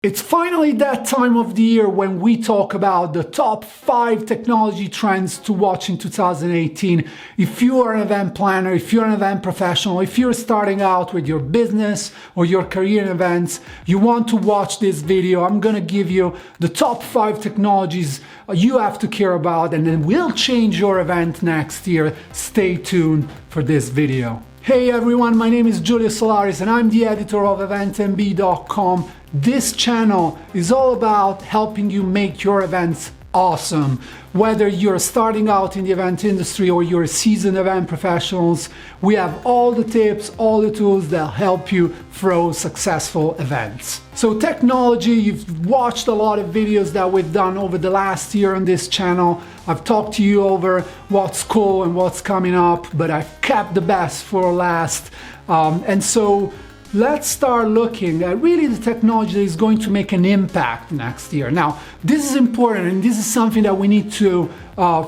It's finally that time of the year when we talk about the top 5 technology trends to watch in 2018. If you are an event planner, if you're an event professional, if you're starting out with your business or your career in events, you want to watch this video. I'm going to give you the top 5 technologies you have to care about, and then will change your event next year. Stay tuned for this video. Hey everyone, my name is Julius Solaris and I'm the editor of eventtech.com. This channel is all about helping you make your events awesome. Whether you're starting out in the event industry or you're seasoned event professionals, we have all the tips, all the tools that help you throw successful events. So technology, you've watched a lot of videos that we've done over the last year on this channel. I've talked to you over what's cool and what's coming up, but I've kept the best for last. And so let's start looking at really the technology that is going to make an impact next year. Now, this is important and this is something that we need to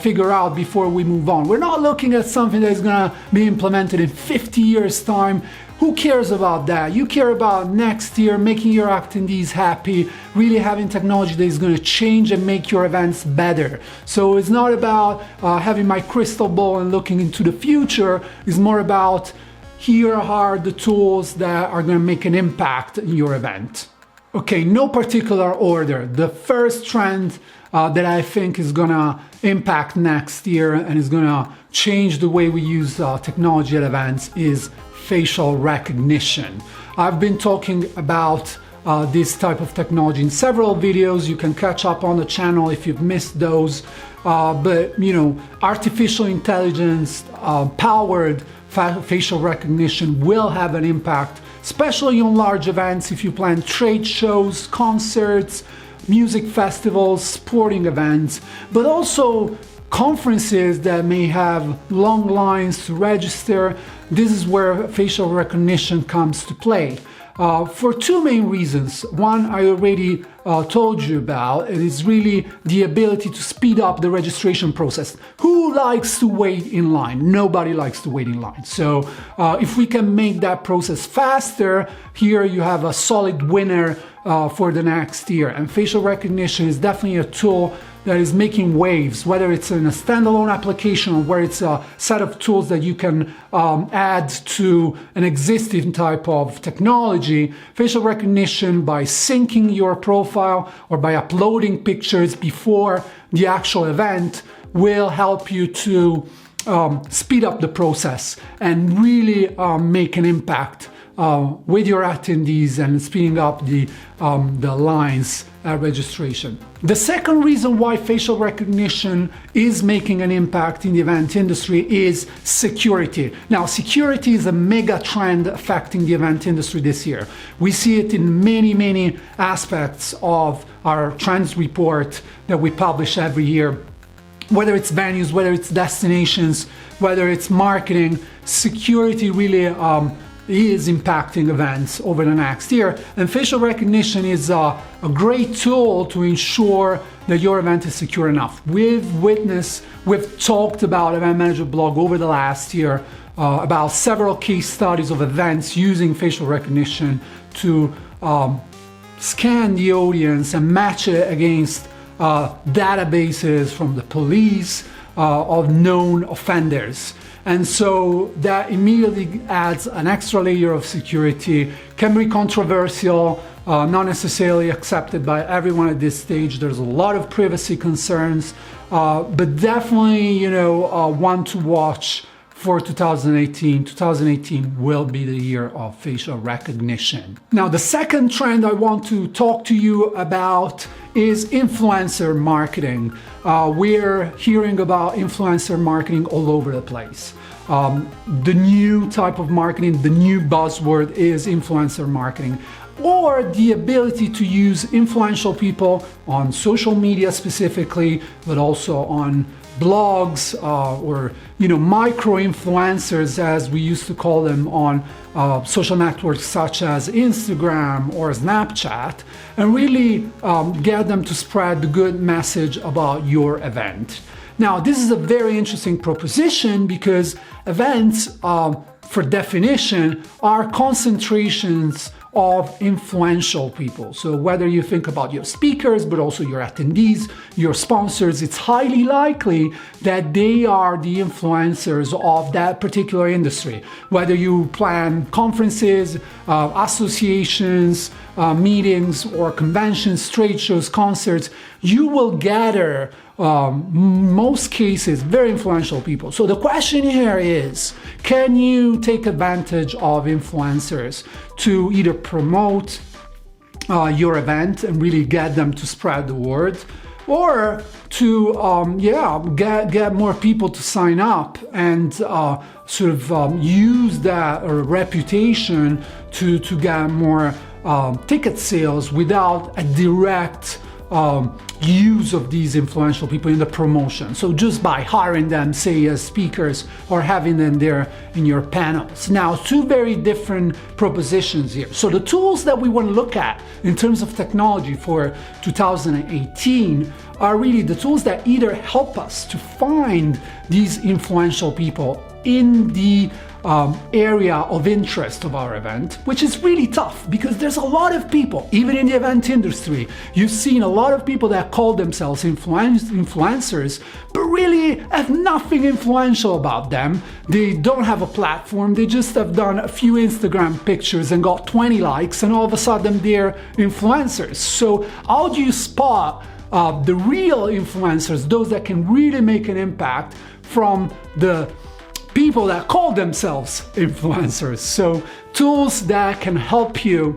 figure out before we move on. We're not looking at something that is going to be implemented in 50 years' time. Who cares about that? You care about next year, making your attendees happy, really having technology that is going to change and make your events better. So it's not about having my crystal ball and looking into the future. It's more about here are the tools that are going to make an impact in your event. Okay, no particular order. The first trend that I think is going to impact next year and is going to change the way we use technology at events is facial recognition. I've been talking about this type of technology in several videos. You can catch up on the channel if you've missed those. But you know, artificial intelligence powered facial recognition will have an impact, especially on large events if you plan trade shows, concerts, music festivals, sporting events, but also conferences that may have long lines to register. This is where facial recognition comes to play. For two main reasons. One, I already told you about. It is really the ability to speed up the registration process. Who likes to wait in line? Nobody likes to wait in line. So if we can make that process faster, here you have a solid winner for the next year. And facial recognition is definitely a tool that is making waves, whether it's in a standalone application or where it's a set of tools that you can add to an existing type of technology. Facial recognition, by syncing your profile or by uploading pictures before the actual event, will help you to speed up the process and really make an impact with your attendees and speeding up the lines at registration. The second reason why facial recognition is making an impact in the event industry is security. Now, security is a mega trend affecting the event industry this year. We see it in many aspects of our trends report that we publish every year. Whether it's venues, whether it's destinations, whether it's marketing, security really is impacting events over the next year, and facial recognition is a great tool to ensure that your event is secure enough. We've talked about Event Manager Blog over the last year about several case studies of events using facial recognition to scan the audience and match it against databases from the police of known offenders. And so that immediately adds an extra layer of security. Can be controversial, not necessarily accepted by everyone at this stage. There's a lot of privacy concerns, but definitely, you know, one to watch for 2018. 2018 will be the year of facial recognition. Now, the second trend I want to talk to you about is influencer marketing. We're hearing about influencer marketing all over the place. The new type of marketing, the new buzzword is influencer marketing, or the ability to use influential people on social media specifically, but also on blogs or micro influencers, as we used to call them, on social networks such as Instagram or Snapchat, and really get them to spread the good message about your event. Now, this is a very interesting proposition because events, for definition, are concentrations of influential people. So whether you think about your speakers, but also your attendees, your sponsors, it's highly likely that they are the influencers of that particular industry. Whether you plan conferences, associations, meetings, or conventions, trade shows, concerts, you will gather most cases very influential people. So the question here is, can you take advantage of influencers to either promote your event and really get them to spread the word, or to get more people to sign up and use that reputation to get more ticket sales without a direct use of these influential people in the promotion. So just by hiring them, say as speakers, or having them there in your panels. Now, two very different propositions here. So the tools that we want to look at in terms of technology for 2018 are really the tools that either help us to find these influential people in the area of interest of our event, which is really tough because there's a lot of people, even in the event industry, you've seen a lot of people that call themselves influencers, but really have nothing influential about them. They don't have a platform, they just have done a few Instagram pictures and got 20 likes, and all of a sudden they're influencers. So how do you spot the real influencers, those that can really make an impact, from the people that call themselves influencers? So tools that can help you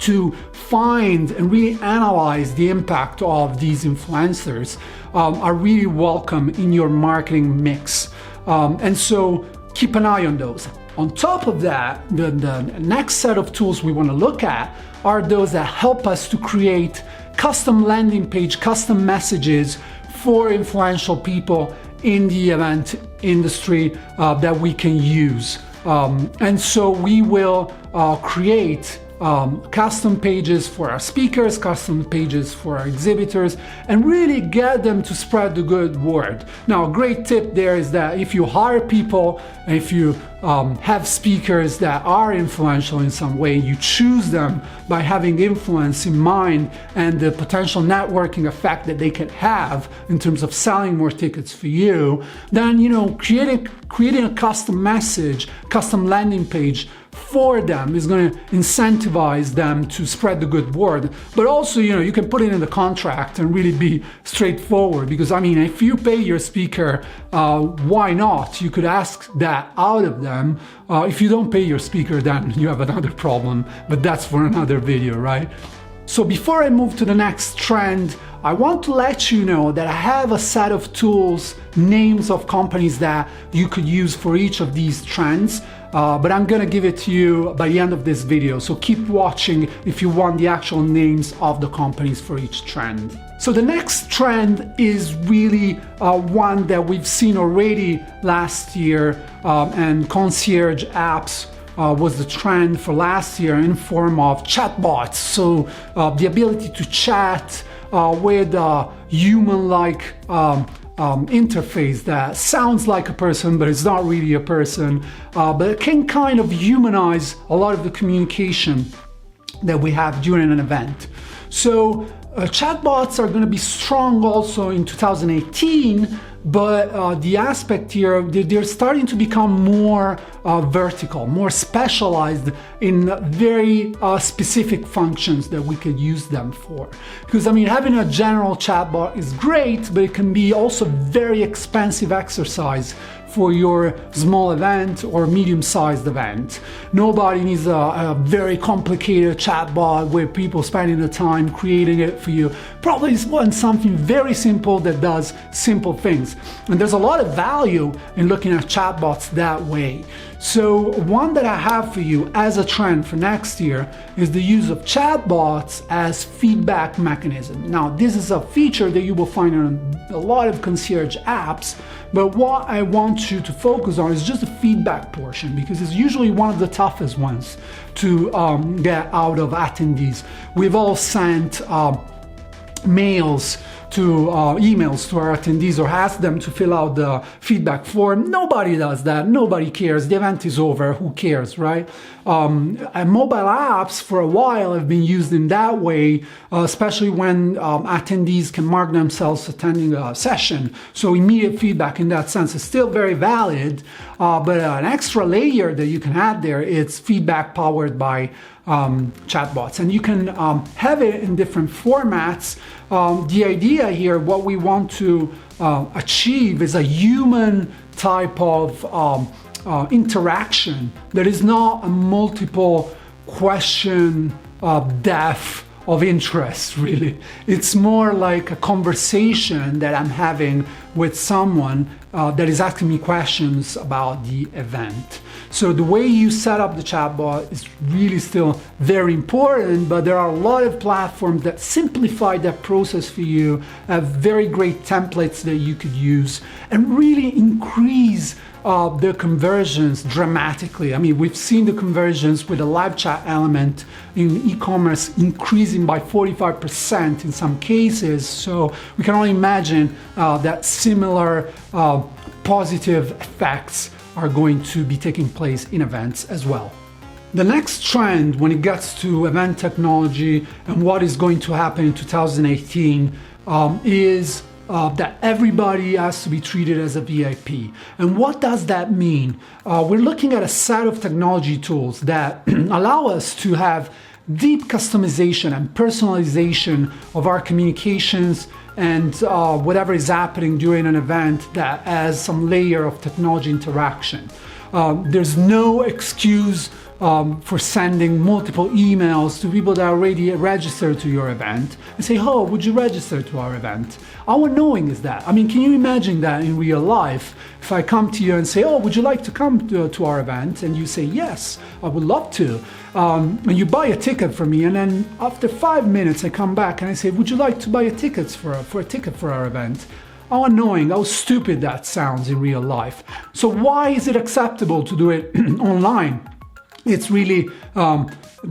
to find and really analyze the impact of these influencers are really welcome in your marketing mix. And so keep an eye on those. On top of that, the next set of tools we want to look at are those that help us to create custom landing page, custom messages for influential people in the event industry that we can use. And so we will create custom pages for our speakers, custom pages for our exhibitors, and really get them to spread the good word. Now, a great tip there is that if you hire people, if you have speakers that are influential in some way, you choose them by having influence in mind and the potential networking effect that they can have in terms of selling more tickets for you, then creating a custom message, custom landing page for them is going to incentivize them to spread the good word. But also, you can put it in the contract and really be straightforward, because if you pay your speaker, why not? You could ask that out of them. If you don't pay your speaker, then you have another problem, but that's for another video, right? So before I move to the next trend, I want to let you know that I have a set of tools, names of companies that you could use for each of these trends, but I'm gonna give it to you by the end of this video, so keep watching if you want the actual names of the companies for each trend. So the next trend is really one that we've seen already last year, and concierge apps was the trend for last year in form of chatbots. So the ability to chat with a human-like interface that sounds like a person, but it's not really a person, but it can kind of humanize a lot of the communication that we have during an event. So chatbots are going to be strong also in 2018, but the aspect here, they're starting to become more vertical, more specialized in very specific functions that we could use them for. Because having a general chatbot is great, but it can be also very expensive exercise for your small event or medium-sized event. Nobody needs a very complicated chatbot where people spending the time creating it for you. Probably want something very simple that does simple things. And there's a lot of value in looking at chatbots that way. So one that I have for you as a trend for next year is the use of chatbots as feedback mechanism. Now, this is a feature that you will find on a lot of concierge apps, but what I want you to focus on is just the feedback portion, because it's usually one of the toughest ones to get out of attendees. We've all sent mails emails to our attendees or ask them to fill out the feedback form. Nobody does that. Nobody cares. The event is over. Who cares, right? And mobile apps for a while have been used in that way, especially when attendees can mark themselves attending a session. So immediate feedback in that sense is still very valid, but an extra layer that you can add there, it's feedback powered by chatbots, and you can have it in different formats. The idea here, what we want to achieve is a human type of interaction that is not a multiple question depth of interest, really. It's more like a conversation that I'm having with someone that is asking me questions about the event. So the way you set up the chatbot is really still very important, but there are a lot of platforms that simplify that process for you, have very great templates that you could use, and really increase the conversions dramatically. I mean, we've seen the conversions with a live chat element in e-commerce increasing by 45% in some cases. So we can only imagine that similar positive effects are going to be taking place in events as well. The next trend when it gets to event technology and what is going to happen in 2018 is that everybody has to be treated as a VIP. And what does that mean? We're looking at a set of technology tools that allow us to have deep customization and personalization of our communications and whatever is happening during an event that has some layer of technology interaction. There's no excuse for sending multiple emails to people that are already registered to your event and say, oh, would you register to our event? How annoying is that? I mean, can you imagine that in real life? If I come to you and say, oh, would you like to come to our event? And you say, yes, I would love to. And you buy a ticket for me, and then after 5 minutes I come back and I say, would you like to buy a ticket for our event? How annoying, how stupid that sounds in real life. So why is it acceptable to do it online? It's really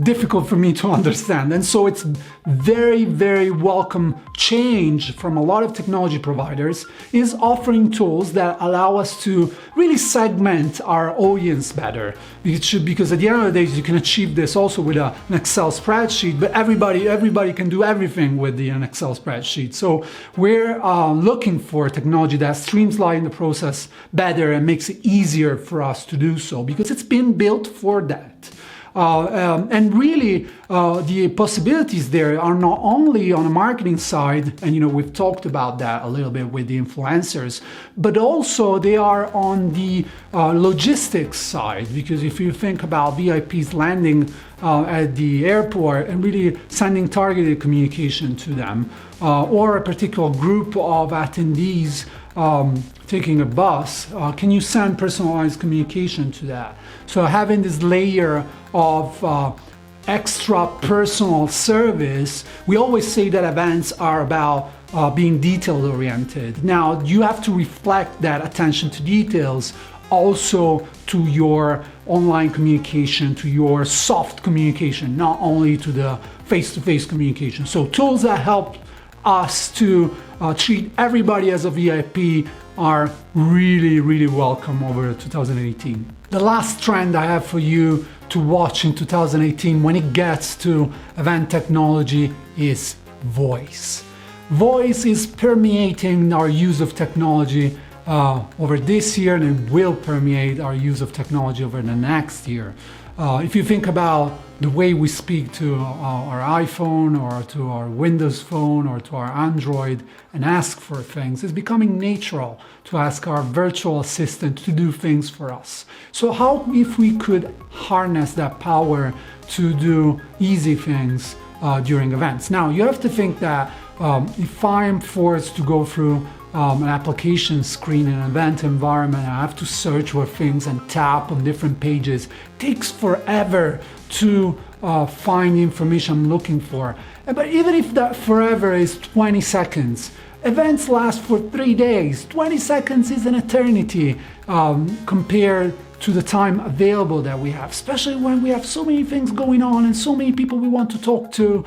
difficult for me to understand. And so it's very, very welcome change from a lot of technology providers is offering tools that allow us to really segment our audience better. Because at the end of the day, you can achieve this also with an Excel spreadsheet, but everybody can do everything with an Excel spreadsheet. So we're looking for technology that streamlines the process better and makes it easier for us to do so because it's been built for that. And really, the possibilities there are not only on the marketing side, and we've talked about that a little bit with the influencers, but also they are on the logistics side. Because if you think about VIPs landing at the airport and really sending targeted communication to them, or a particular group of attendees taking a bus, can you send personalized communication to that? So having this layer of extra personal service, we always say that events are about being detail oriented. Now you have to reflect that attention to details also to your online communication, to your soft communication, not only to the face-to-face communication. So tools that help us to treat everybody as a VIP are really, really welcome over 2018. The last trend I have for you to watch in 2018 when it gets to event technology is voice. Voice is permeating our use of technology over this year, and it will permeate our use of technology over the next year. If you think about the way we speak to our iPhone or to our Windows phone or to our Android and ask for things, it's becoming natural to ask our virtual assistant to do things for us. So how if we could harness that power to do easy things during events? Now, you have to think that if I'm forced to go through an application screen in an event environment, I have to search for things and tap on different pages. It takes forever to find the information I'm looking for. But even if that forever is 20 seconds, events last for 3 days. 20 seconds is an eternity compared to the time available that we have, especially when we have so many things going on and so many people we want to talk to,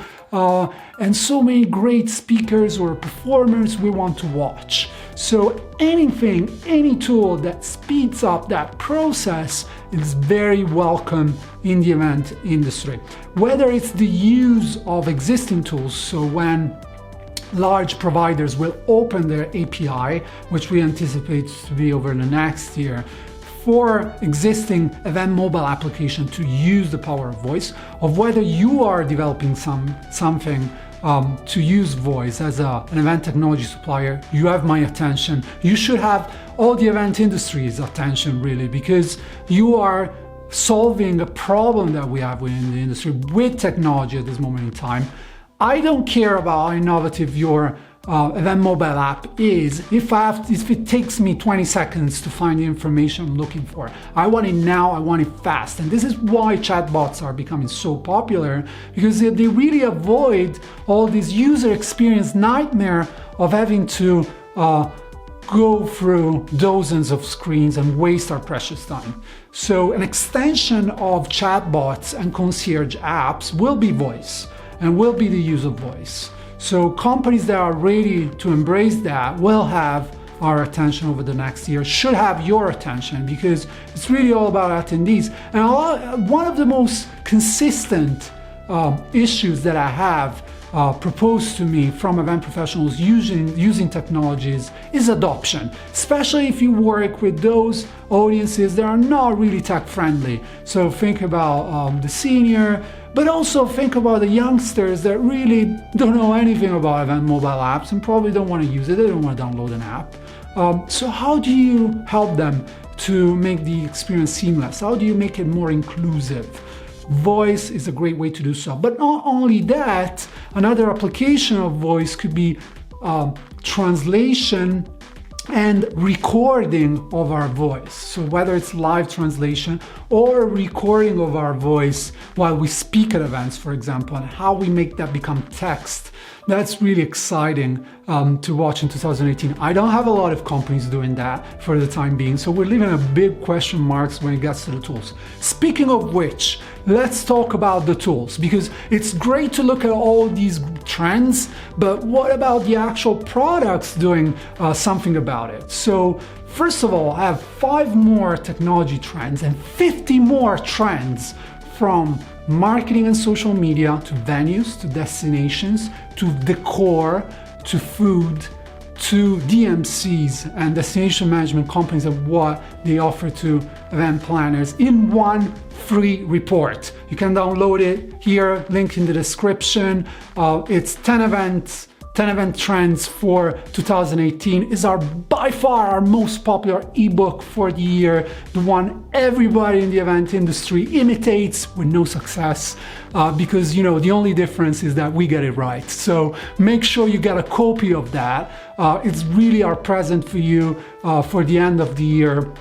and so many great speakers or performers we want to watch. So anything, any tool that speeds up that process is very welcome in the event industry. Whether it's the use of existing tools, so when large providers will open their API, which we anticipate to be over the next year, for existing event mobile application to use the power of voice, of whether you are developing something to use voice as an event technology supplier, you have my attention. You should have all the event industry's attention, really, because you are solving a problem that we have within the industry with technology at this moment in time. I don't care about how innovative your event mobile app is if it takes me 20 seconds to find the information I'm looking for. I want it now, I want it fast. And this is why chatbots are becoming so popular, because they really avoid all this user experience nightmare of having to go through dozens of screens and waste our precious time. So an extension of chatbots and concierge apps will be voice and will be the use of voice. So companies that are ready to embrace that will have our attention over the next year, should have your attention, because it's really all about attendees. And one of the most consistent issues that I have proposed to me from event professionals using technologies is adoption, especially if you work with those audiences that are not really tech friendly. So think about the senior, but also think about the youngsters that really don't know anything about event mobile apps and probably don't want to use it, they don't want to download an app. So how do you help them to make the experience seamless? How do you make it more inclusive? Voice is a great way to do so. But not only that, another application of voice could be translation and recording of our voice. So whether it's live translation or recording of our voice while we speak at events, for example, and how we make that become text, that's really exciting to watch in 2018. I don't have a lot of companies doing that for the time being, so we're leaving a big question marks when it gets to the tools. Speaking of which, let's talk about the tools, because it's great to look at all these trends, but what about the actual products doing something about it? So first of all, I have 5 more technology trends and 50 more trends, from marketing and social media to venues, to destinations, to decor, to food, to DMCs and destination management companies, and what they offer to event planners in one free report. You can download it here, link in the description. It's 10 event trends for 2018 is by far our most popular ebook for the year, the one everybody in the event industry imitates with no success, because the only difference is that we get it right. So make sure you get a copy of that. It's really our present for you for the end of the year.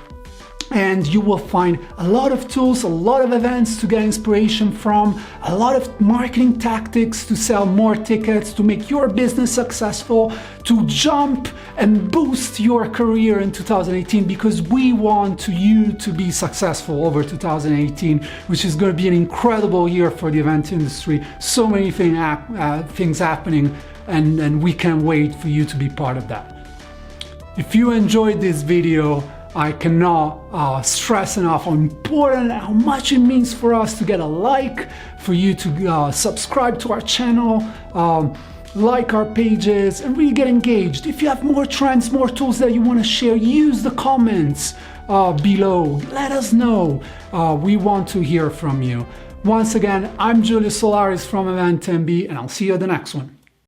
And you will find a lot of tools, a lot of events to get inspiration from, a lot of marketing tactics to sell more tickets, to make your business successful, to jump and boost your career in 2018, because we want you to be successful over 2018, which is going to be an incredible year for the event industry. So many things happening, and we can't wait for you to be part of that. If you enjoyed this video, I cannot stress enough how important, how much it means for us to get a like, for you to subscribe to our channel, like our pages, and really get engaged. If you have more trends, more tools that you want to share, use the comments below. Let us know. We want to hear from you. Once again, I'm Julius Solaris from eventtech, and I'll see you at the next one.